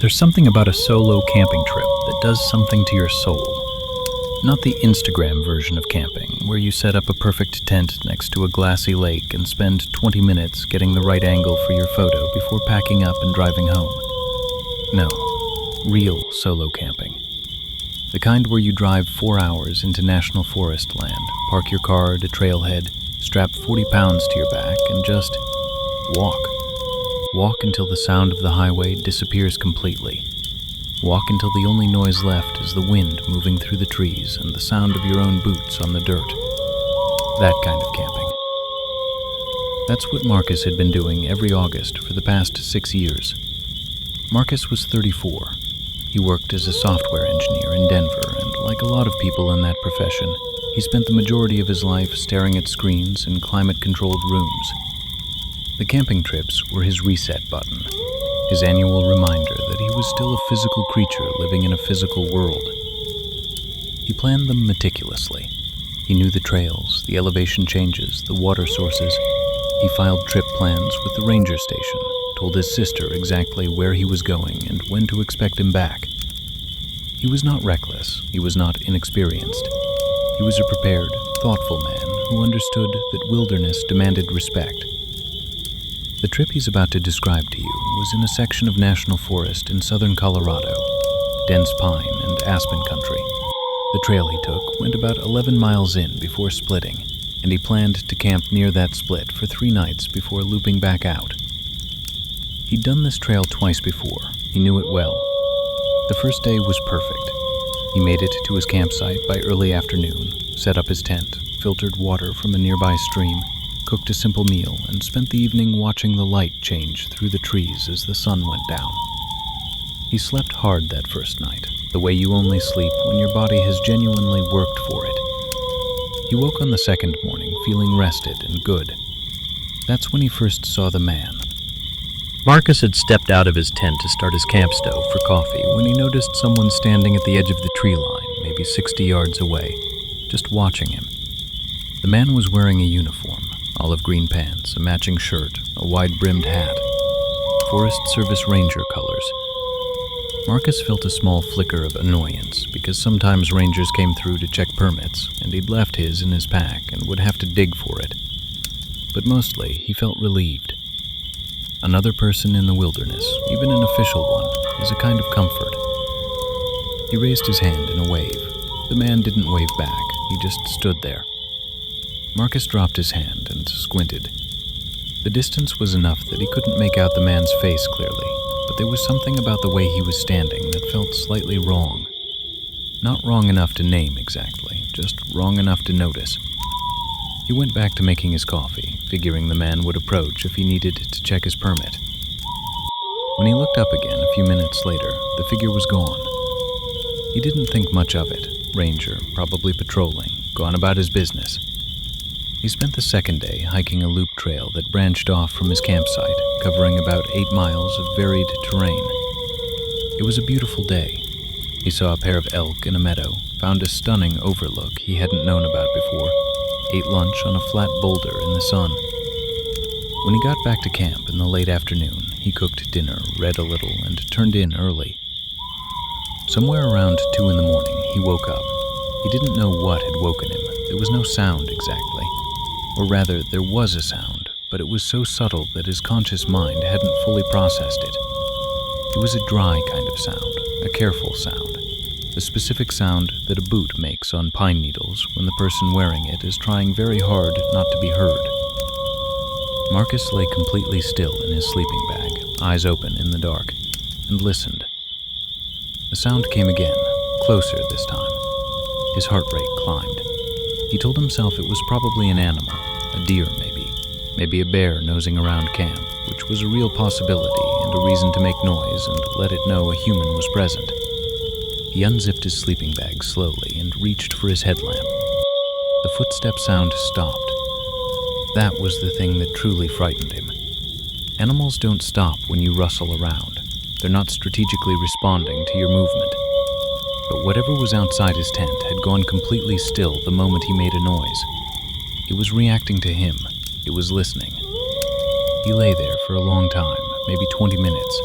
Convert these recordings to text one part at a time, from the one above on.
There's something about a solo camping trip that does something to your soul. Not the Instagram version of camping, where you set up a perfect tent next to a glassy lake and spend 20 minutes getting the right angle for your photo before packing up and driving home. No, real solo camping. The kind where you drive 4 hours into national forest land, park your car at a trailhead, strap 40 pounds to your back, and just walk. Walk until the sound of the highway disappears completely. Walk until the only noise left is the wind moving through the trees and the sound of your own boots on the dirt. That kind of camping. That's what Marcus had been doing every August for the past 6 years. Marcus was 34. He worked as a software engineer in Denver, and like a lot of people in that profession, he spent the majority of his life staring at screens in climate-controlled rooms. The camping trips were his reset button, his annual reminder that he was still a physical creature living in a physical world. He planned them meticulously. He knew the trails, the elevation changes, the water sources. He filed trip plans with the ranger station, told his sister exactly where he was going and when to expect him back. He was not reckless. He was not inexperienced. He was a prepared, thoughtful man who understood that wilderness demanded respect. The trip he's about to describe to you was in a section of national forest in southern Colorado, dense pine and aspen country. The trail he took went about 11 miles in before splitting, and he planned to camp near that split for 3 nights before looping back out. He'd done this trail twice before. He knew it well. The first day was perfect. He made it to his campsite by early afternoon, set up his tent, filtered water from a nearby stream, cooked a simple meal, and spent the evening watching the light change through the trees as the sun went down. He slept hard that first night, the way you only sleep when your body has genuinely worked for it. He woke on the second morning feeling rested and good. That's when he first saw the man. Marcus had stepped out of his tent to start his camp stove for coffee when he noticed someone standing at the edge of the tree line, maybe 60 yards away, just watching him. The man was wearing a uniform. Olive green pants, a matching shirt, a wide-brimmed hat. Forest Service Ranger colors. Marcus felt a small flicker of annoyance because sometimes rangers came through to check permits, and he'd left his in his pack and would have to dig for it. But mostly, he felt relieved. Another person in the wilderness, even an official one, is a kind of comfort. He raised his hand in a wave. The man didn't wave back, he just stood there. Marcus dropped his hand and squinted. The distance was enough that he couldn't make out the man's face clearly, but there was something about the way he was standing that felt slightly wrong. Not wrong enough to name exactly, just wrong enough to notice. He went back to making his coffee, figuring the man would approach if he needed to check his permit. When he looked up again a few minutes later, the figure was gone. He didn't think much of it. Ranger, probably patrolling, gone about his business. He spent the second day hiking a loop trail that branched off from his campsite, covering about 8 miles of varied terrain. It was a beautiful day. He saw a pair of elk in a meadow, found a stunning overlook he hadn't known about before, ate lunch on a flat boulder in the sun. When he got back to camp in the late afternoon, he cooked dinner, read a little, and turned in early. Somewhere around 2 in the morning, he woke up. He didn't know what had woken him. There was no sound exactly. Or rather, there was a sound, but it was so subtle that his conscious mind hadn't fully processed it. It was a dry kind of sound, a careful sound, the specific sound that a boot makes on pine needles when the person wearing it is trying very hard not to be heard. Marcus lay completely still in his sleeping bag, eyes open in the dark, and listened. The sound came again, closer this time. His heart rate climbed. He told himself it was probably an animal, a deer maybe a bear nosing around camp, which was a real possibility and a reason to make noise and let it know a human was present. He unzipped his sleeping bag slowly and reached for his headlamp. The footstep sound stopped. That was the thing that truly frightened him. Animals don't stop when you rustle around. They're not strategically responding to your movement. But whatever was outside his tent had gone completely still the moment he made a noise. It was reacting to him. It was listening. He lay there for a long time, maybe 20 minutes.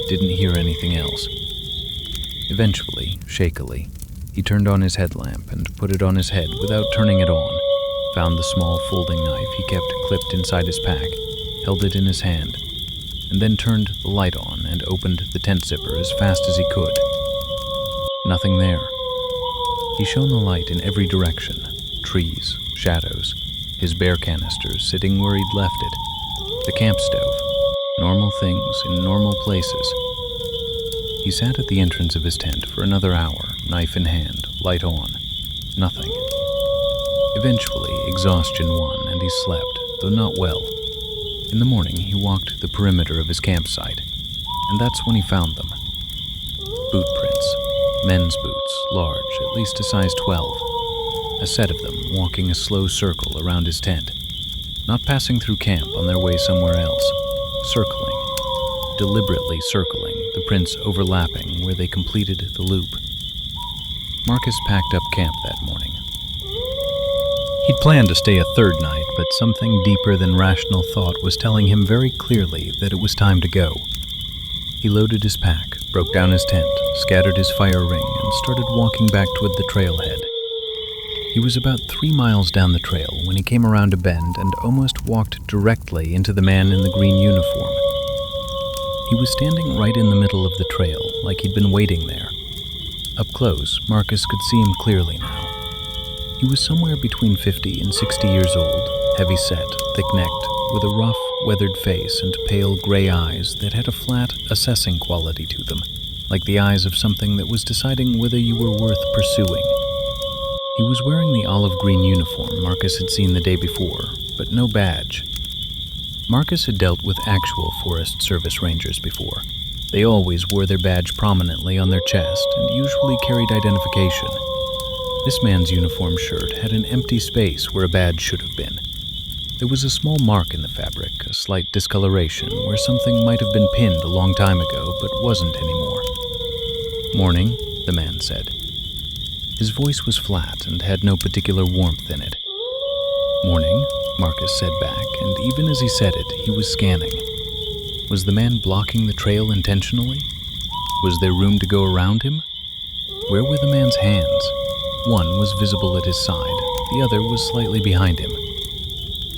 didn't hear anything else. Eventually, shakily, he turned on his headlamp and put it on his head without turning it on, found the small folding knife he kept clipped inside his pack, held it in his hand, and then turned the light on and opened the tent zipper as fast as he could. Nothing there. He shone the light in every direction, trees, shadows, his bear canisters sitting where he'd left it, the camp stove, normal things in normal places. He sat at the entrance of his tent for another hour, knife in hand, light on. Nothing. Eventually, exhaustion won, and he slept, though not well. In the morning, he walked the perimeter of his campsite, and that's when he found them. Boot prints, men's boots, large, at least a size 12. A set of them walking a slow circle around his tent, not passing through camp on their way somewhere else, circling, deliberately circling, the prints overlapping where they completed the loop. Marcus packed up camp that morning. He'd planned to stay a third night, but something deeper than rational thought was telling him very clearly that it was time to go. He loaded his pack, broke down his tent, scattered his fire ring, and started walking back toward the trailhead. He was about 3 miles down the trail when he came around a bend and almost walked directly into the man in the green uniform. He was standing right in the middle of the trail, like he'd been waiting there. Up close, Marcus could see him clearly now. He was somewhere between 50 and 60 years old, heavy-set, thick-necked, with a rough, weathered face and pale gray eyes that had a flat, assessing quality to them, like the eyes of something that was deciding whether you were worth pursuing. He was wearing the olive-green uniform Marcus had seen the day before, but no badge. Marcus had dealt with actual Forest Service rangers before. They always wore their badge prominently on their chest and usually carried identification. This man's uniform shirt had an empty space where a badge should have been. There was a small mark in the fabric, a slight discoloration where something might have been pinned a long time ago but wasn't anymore. "Morning," the man said. His voice was flat and had no particular warmth in it. "Morning," Marcus said back, and even as he said it, he was scanning. Was the man blocking the trail intentionally? Was there room to go around him? Where were the man's hands? One was visible at his side, the other was slightly behind him.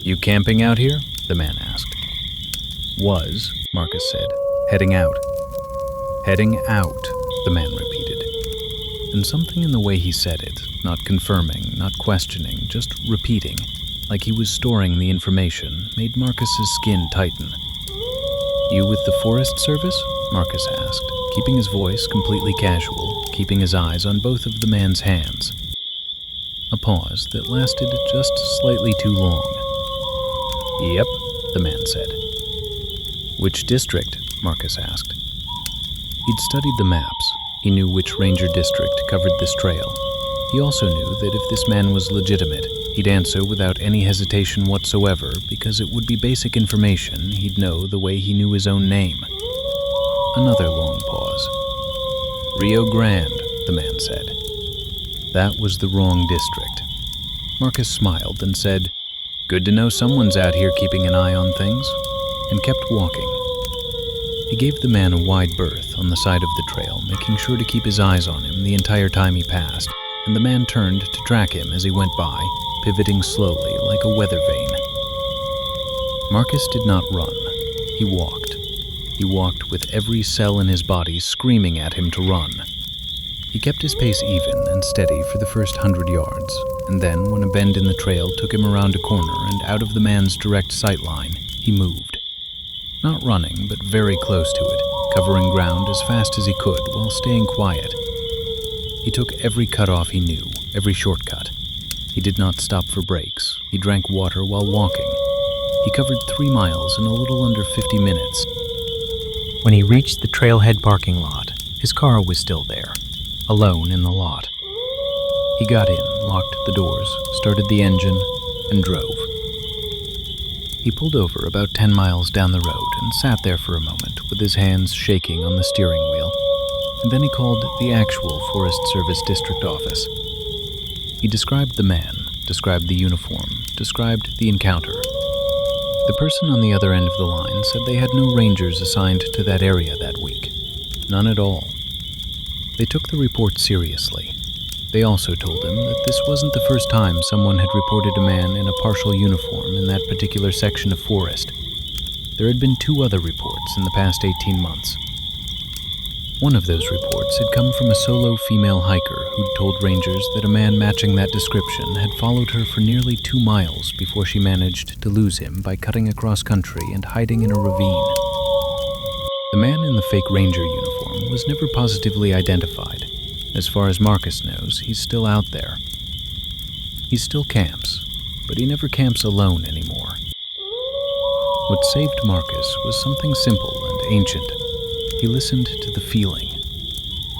"You camping out here?" the man asked. "Was," Marcus said. "Heading out." "Heading out," the man repeated. And something in the way he said it, not confirming, not questioning, just repeating, like he was storing the information, made Marcus's skin tighten. "You with the Forest Service?" Marcus asked, keeping his voice completely casual, keeping his eyes on both of the man's hands. A pause that lasted just slightly too long. "Yep," the man said. "Which district?" Marcus asked. He'd studied the maps. He knew which ranger district covered this trail. He also knew that if this man was legitimate, he'd answer without any hesitation whatsoever because it would be basic information he'd know the way he knew his own name. Another long pause. "Rio Grande," the man said. That was the wrong district. Marcus smiled and said, "Good to know someone's out here keeping an eye on things," and kept walking. He gave the man a wide berth on the side of the trail, making sure to keep his eyes on him the entire time he passed, and the man turned to track him as he went by, pivoting slowly like a weather vane. Marcus did not run. He walked. He walked with every cell in his body screaming at him to run. He kept his pace even and steady for the first 100 yards, and then when a bend in the trail took him around a corner and out of the man's direct sight line, he moved. Not running, but very close to it, covering ground as fast as he could while staying quiet. He took every cutoff he knew, every shortcut. He did not stop for breaks. He drank water while walking. He covered 3 miles in a little under 50 minutes. When he reached the trailhead parking lot, his car was still there, alone in the lot. He got in, locked the doors, started the engine, and drove. He pulled over about 10 miles down the road and sat there for a moment with his hands shaking on the steering wheel, and then he called the actual Forest Service district office. He described the man, described the uniform, described the encounter. The person on the other end of the line said they had no rangers assigned to that area that week. None at all. They took the report seriously. They also told him that this wasn't the first time someone had reported a man in a partial uniform in that particular section of forest. There had been 2 other reports in the past 18 months. One of those reports had come from a solo female hiker who'd told rangers that a man matching that description had followed her for nearly 2 miles before she managed to lose him by cutting across country and hiding in a ravine. The man in the fake ranger uniform was never positively identified. As far as Marcus knows, he's still out there. He still camps, but he never camps alone anymore. What saved Marcus was something simple and ancient. He listened to the feeling,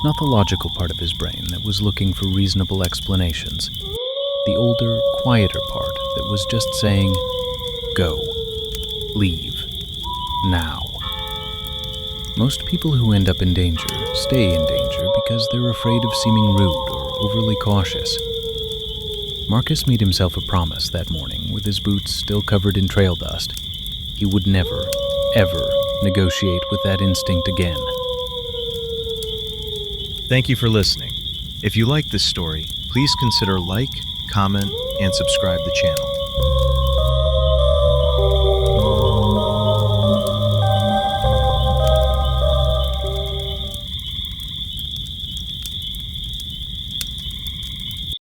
not the logical part of his brain that was looking for reasonable explanations. The older, quieter part that was just saying, go, leave, now. Most people who end up in danger stay in danger because they're afraid of seeming rude or overly cautious. Marcus made himself a promise that morning with his boots still covered in trail dust. He would never, ever negotiate with that instinct again. Thank you for listening. If you like this story, please consider like, comment, and subscribe the channel.